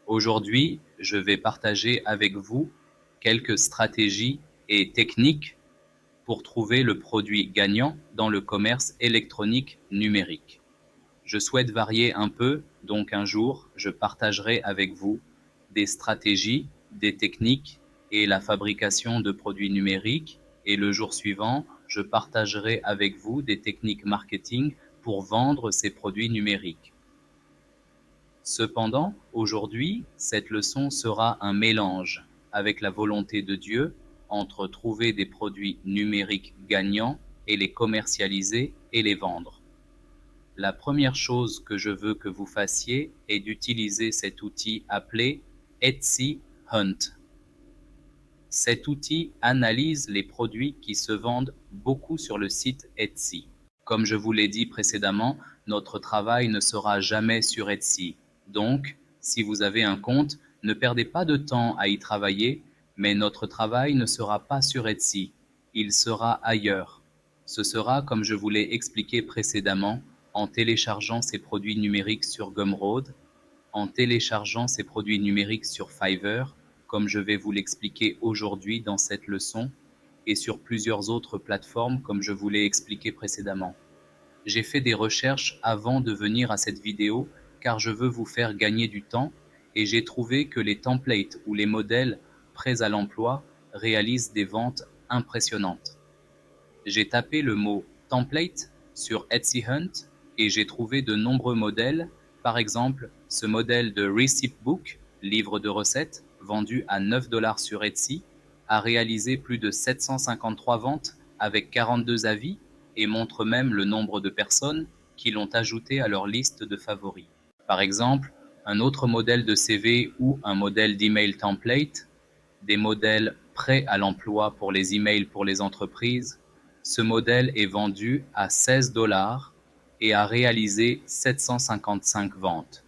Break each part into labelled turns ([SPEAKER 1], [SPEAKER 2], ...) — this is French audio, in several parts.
[SPEAKER 1] Aujourd'hui, je vais partager avec vous quelques stratégies et techniques pour trouver le produit gagnant dans le commerce électronique numérique. Je souhaite varier un peu, donc un jour, je partagerai avec vous des stratégies, des techniques et la fabrication de produits numériques. Et le jour suivant, je partagerai avec vous des techniques marketing pour vendre ces produits numériques. Cependant, aujourd'hui, cette leçon sera un mélange, avec la volonté de Dieu, entre trouver des produits numériques gagnants et les commercialiser et les vendre. La première chose que je veux que vous fassiez est d'utiliser cet outil appelé Etsy Hunt. Cet outil analyse les produits qui se vendent beaucoup sur le site Etsy. Comme je vous l'ai dit précédemment, notre travail ne sera jamais sur Etsy. Donc, si vous avez un compte, ne perdez pas de temps à y travailler, mais notre travail ne sera pas sur Etsy. Il sera ailleurs. Ce sera, comme je vous l'ai expliqué précédemment, en téléchargeant ces produits numériques sur Gumroad, en téléchargeant ces produits numériques sur Fiverr, comme je vais vous l'expliquer aujourd'hui dans cette leçon, et sur plusieurs autres plateformes comme je vous l'ai expliqué précédemment. J'ai fait des recherches avant de venir à cette vidéo car je veux vous faire gagner du temps et j'ai trouvé que les templates ou les modèles prêts à l'emploi réalisent des ventes impressionnantes. J'ai tapé le mot template sur Etsy Hunt et j'ai trouvé de nombreux modèles. Par exemple, ce modèle de Recipe Book, livre de recettes, vendu à 9 $ sur Etsy, a réalisé plus de 753 ventes avec 42 avis et montre même le nombre de personnes qui l'ont ajouté à leur liste de favoris. Par exemple, un autre modèle de CV ou un modèle d'email template, des modèles prêts à l'emploi pour les emails pour les entreprises. Ce modèle est vendu à 16 $ et a réalisé 755 ventes.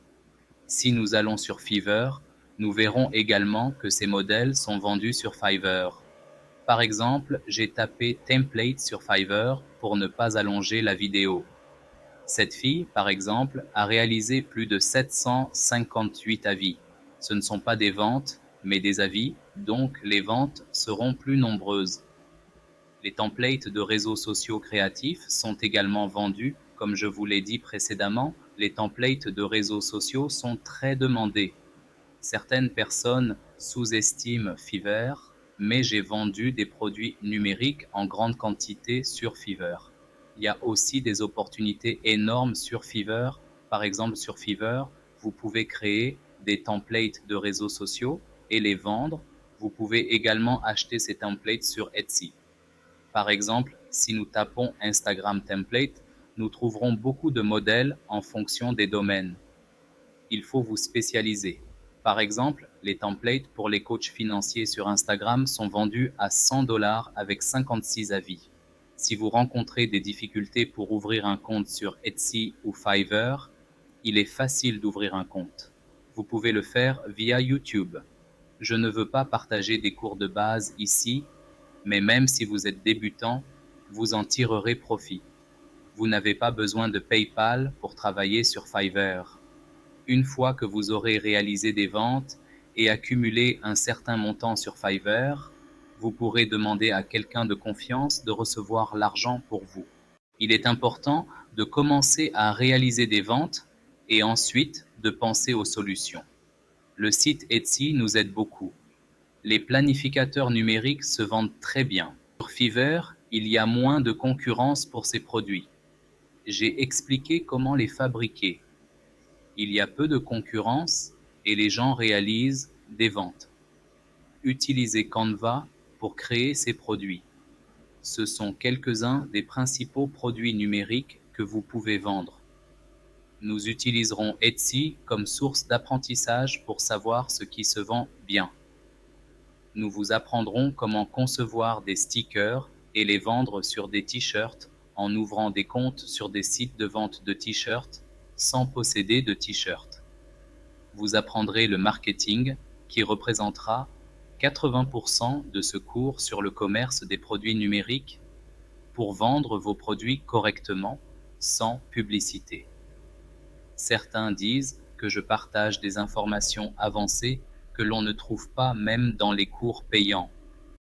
[SPEAKER 1] Si nous allons sur Fiverr, nous verrons également que ces modèles sont vendus sur Fiverr. Par exemple, j'ai tapé template sur Fiverr pour ne pas allonger la vidéo. Cette fille, par exemple, a réalisé plus de 758 avis. Ce ne sont pas des ventes, mais des avis, donc les ventes seront plus nombreuses. Les templates de réseaux sociaux créatifs sont également vendus. Comme je vous l'ai dit précédemment, les templates de réseaux sociaux sont très demandés. Certaines personnes sous-estiment Fiverr, mais j'ai vendu des produits numériques en grande quantité sur Fiverr. Il y a aussi des opportunités énormes sur Fiverr. Par exemple, sur Fiverr, vous pouvez créer des templates de réseaux sociaux et les vendre. Vous pouvez également acheter ces templates sur Etsy. Par exemple, si nous tapons Instagram template, nous trouverons beaucoup de modèles en fonction des domaines. Il faut vous spécialiser. Par exemple, les templates pour les coachs financiers sur Instagram sont vendus à 100 $ avec 56 avis. Si vous rencontrez des difficultés pour ouvrir un compte sur Etsy ou Fiverr, il est facile d'ouvrir un compte. Vous pouvez le faire via YouTube. Je ne veux pas partager des cours de base ici, mais même si vous êtes débutant, vous en tirerez profit. Vous n'avez pas besoin de PayPal pour travailler sur Fiverr. Une fois que vous aurez réalisé des ventes et accumulé un certain montant sur Fiverr, vous pourrez demander à quelqu'un de confiance de recevoir l'argent pour vous. Il est important de commencer à réaliser des ventes et ensuite de penser aux solutions. Le site Etsy nous aide beaucoup. Les planificateurs numériques se vendent très bien. Sur Fiverr, il y a moins de concurrence pour ces produits. J'ai expliqué comment les fabriquer. Il y a peu de concurrence et les gens réalisent des ventes. Utilisez Canva pour créer ces produits. Ce sont quelques-uns des principaux produits numériques que vous pouvez vendre. Nous utiliserons Etsy comme source d'apprentissage pour savoir ce qui se vend bien. Nous vous apprendrons comment concevoir des stickers et les vendre sur des t-shirts en ouvrant des comptes sur des sites de vente de t-shirts sans posséder de t-shirts. Vous apprendrez le marketing qui représentera 80% de ce cours sur le commerce des produits numériques pour vendre vos produits correctement sans publicité. Certains disent que je partage des informations avancées que l'on ne trouve pas même dans les cours payants.